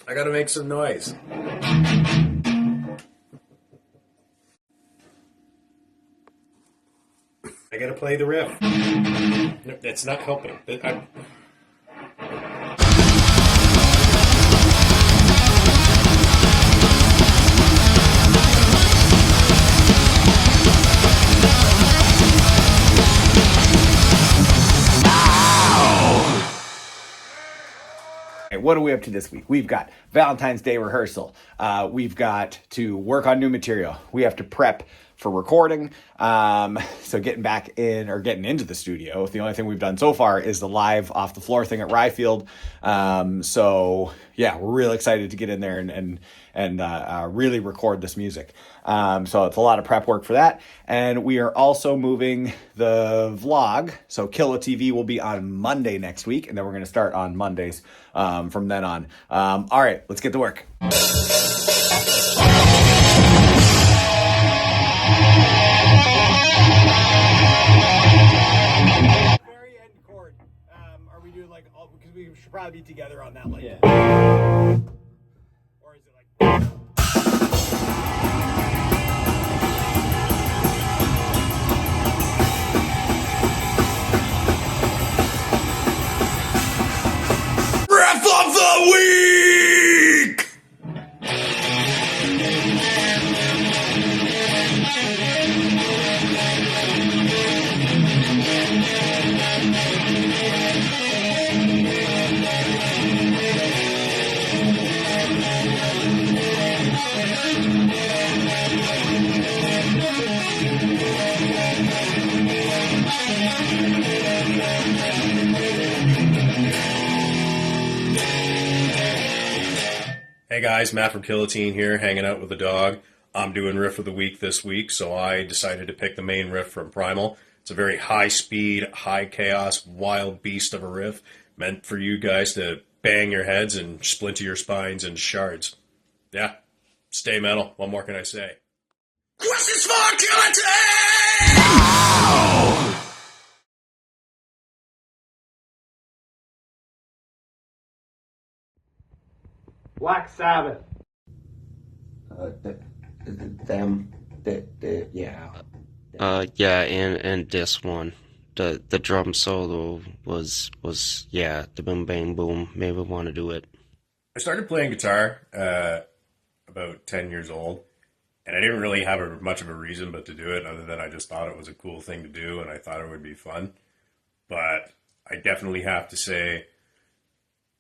I gotta make some noise. I gotta play the riff. No, that's not helping. What are we up to this week? We've got Valentine's Day rehearsal. We've got to work on new material. We have to prep for recording. So getting back in or getting into the studio. The only thing we've done so far is the live off the floor thing at Ryfield. So yeah, we're really excited to get in there and really record this music. So it's a lot of prep work for that. And we are also moving the vlog. So KilloTV will be on Monday next week. And then we're going to start on Mondays from then on. All right, let's get to work. Very end chord. Are we doing like all, because we should probably be together on that, like, yeah. Or is it like Ref of the Week? Hey guys, Matt from Killotine here, hanging out with the dog. I'm doing riff of the week this week, so I decided to pick the main riff from Primal. It's a very high speed, high chaos, wild beast of a riff, meant for you guys to bang your heads and splinter your spines and shards. Yeah, stay metal. What more can I say? Questions for Killotine! Black Sabbath. Yeah. Yeah, and this one, the drum solo was yeah, the boom bang boom made me want to do it. I started playing guitar about 10 years old, and I didn't really have much of a reason but to do it, other than I just thought it was a cool thing to do, and I thought it would be fun. But I definitely have to say,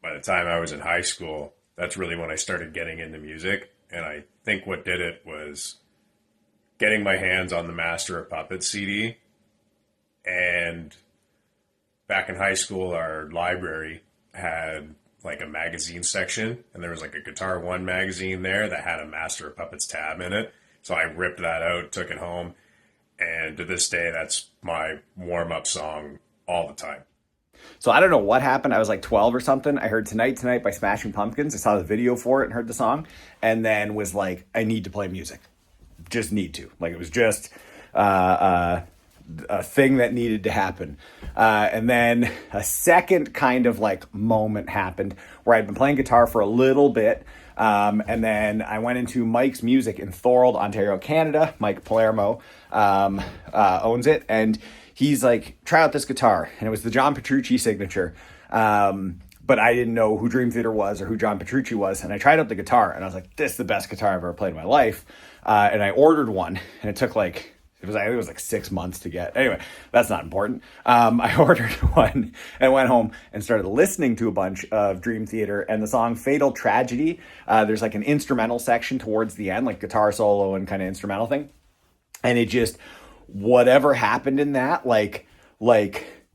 by the time I was in high school, that's really when I started getting into music, and I think what did it was getting my hands on the Master of Puppets CD. And back in high school, our library had like a magazine section, and there was like a Guitar One magazine there that had a Master of Puppets tab in it. So I ripped that out, took it home, and to this day, that's my warm-up song all the time. So I don't know what happened. I was like 12 or something. I heard Tonight by Smashing Pumpkins. I saw the video for it and heard the song, and then was like, I need to play music. Just need to. Like, it was just a thing that needed to happen. And then a second kind of like moment happened where I'd been playing guitar for a little bit. And then I went into Mike's Music in Thorold, Ontario, Canada. Mike Palermo owns it. And he's like, try out this guitar. And it was the John Petrucci signature. But I didn't know who Dream Theater was or who John Petrucci was. And I tried out the guitar, and I was like, this is the best guitar I've ever played in my life. And I ordered one, and it took like, it was like 6 months to get. Anyway, that's not important. I ordered one and went home and started listening to a bunch of Dream Theater and the song Fatal Tragedy. There's like an instrumental section towards the end, like guitar solo and kind of instrumental thing. And it just, whatever happened in that, like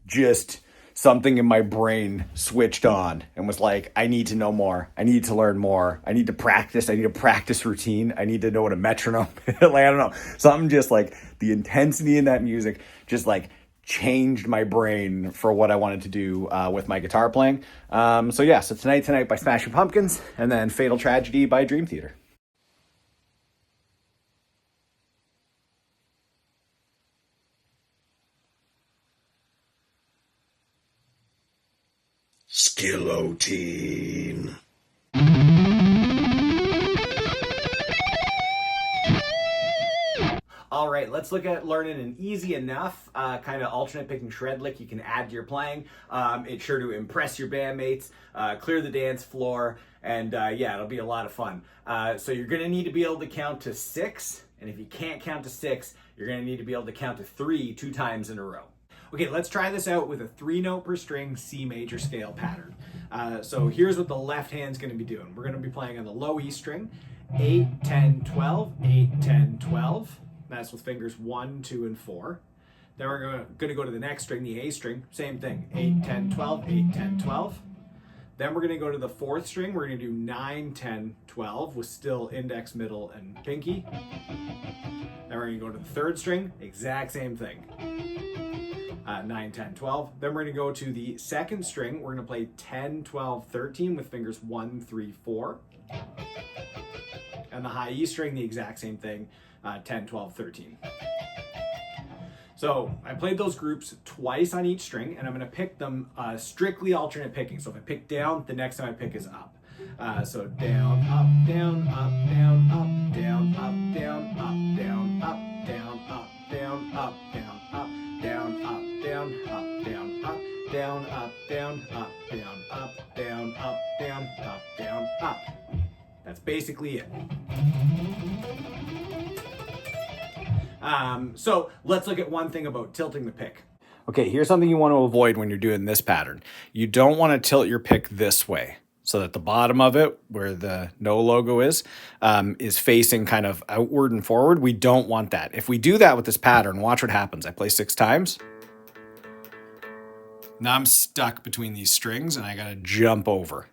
just something in my brain switched on and was like, I need to know more. I need to learn more. I need to practice. I need a practice routine. I need to know what a metronome is. Like, I don't know. Something just like the intensity in that music just like changed my brain for what I wanted to do with my guitar playing. So yeah, so Tonight by Smashing Pumpkins, and then Fatal Tragedy by Dream Theater. Skillotine. All right, let's look at learning an easy enough kind of alternate picking shred lick you can add to your playing. It's sure to impress your bandmates, clear the dance floor, and yeah, it'll be a lot of fun. So you're gonna need to be able to count to 6, and if you can't count to 6, you're gonna need to be able to count to 3 2 times in a row. Okay, let's try this out with a 3-note per string C major scale pattern. So here's what the left hand's gonna be doing. We're gonna be playing on the low E string, 8, 10, 12, 8, 10, 12. That's with fingers 1, 2, and 4. Then we're gonna go to the next string, the A string, same thing, 8, 10, 12, 8, 10, 12. Then we're gonna go to the 4th string, we're gonna do 9, 10, 12 with still index, middle, and pinky. Then we're gonna go to the 3rd string, exact same thing. 9, 10, 12. Then we're gonna go to the 2nd string. We're gonna play 10, 12, 13 with fingers 1, 3, 4. And the high E string, the exact same thing, 10, 12, 13. So I played those groups twice on each string, and I'm gonna pick them strictly alternate picking. So if I pick down, the next time I pick is up. So down, up, down, up, down, up, down, up, down, up, down, up, down, up, down, up, down, up, down, up, down, up, down, up, down, up, down, up, down, up, down, up, down, up, down, up. That's basically it. So let's look at one thing about tilting the pick. Okay, here's something you want to avoid when you're doing this pattern. You don't want to tilt your pick this way so that the bottom of it, where the no logo is facing kind of outward and forward. We don't want that. If we do that with this pattern, watch what happens. I play 6 times. Now I'm stuck between these strings and I gotta jump over.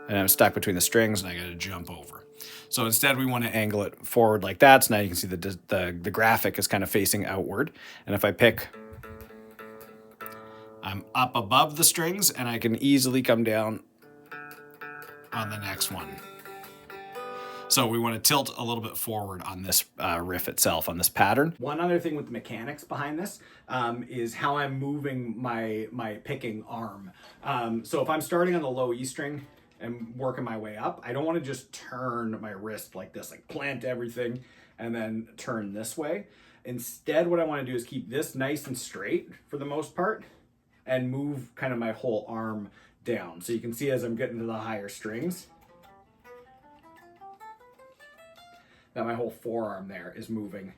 And I'm stuck between the strings and I gotta jump over. So instead we want to angle it forward like that. So now you can see the graphic is kind of facing outward. And if I pick, I'm up above the strings and I can easily come down on the next one. So we want to tilt a little bit forward on this riff itself, on this pattern. One other thing with the mechanics behind this is how I'm moving my picking arm. So if I'm starting on the low E string and working my way up, I don't want to just turn my wrist like this, like plant everything and then turn this way. Instead, what I want to do is keep this nice and straight for the most part and move kind of my whole arm down. So you can see as I'm getting to the higher strings that my whole forearm there is moving.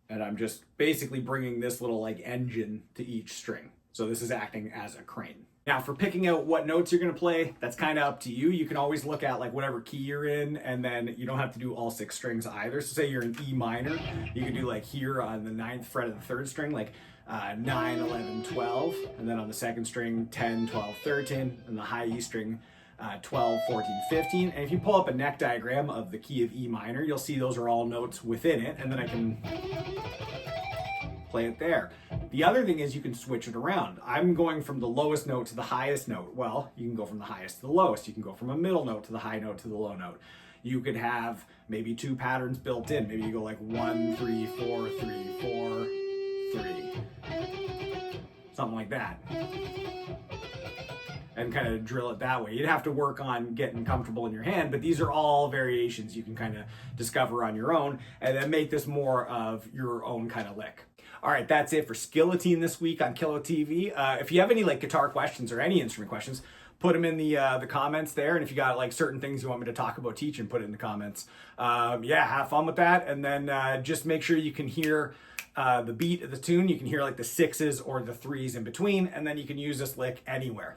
And I'm just basically bringing this little like engine to each string. So this is acting as a crane. Now for picking out what notes you're gonna play, that's kind of up to you. You can always look at like whatever key you're in, and then you don't have to do all 6 strings either. So say you're in E minor, you can do like here on the 9th fret of the 3rd string, like 9, 11, 12, and then on the 2nd string, 10, 12, 13, and the high E string, 12, 14, 15. And if you pull up a neck diagram of the key of E minor, you'll see those are all notes within it, and then I can play it there. The other thing is you can switch it around. I'm going from the lowest note to the highest note. Well, you can go from the highest to the lowest. You can go from a middle note to the high note to the low note. You could have maybe 2 patterns built in. Maybe you go like 1, 3, 4, 3, 4, 3. Something like that. And kind of drill it that way. You'd have to work on getting comfortable in your hand, but these are all variations you can kind of discover on your own and then make this more of your own kind of lick. All right, that's it for Skillotine this week on KilloTV. If you have any like guitar questions or any instrument questions, put them in the comments there. And if you got like certain things you want me to talk about teaching, put it in the comments. Yeah, have fun with that. And then just make sure you can hear the beat of the tune. You can hear like the 6s or the 3s in between, and then you can use this lick anywhere.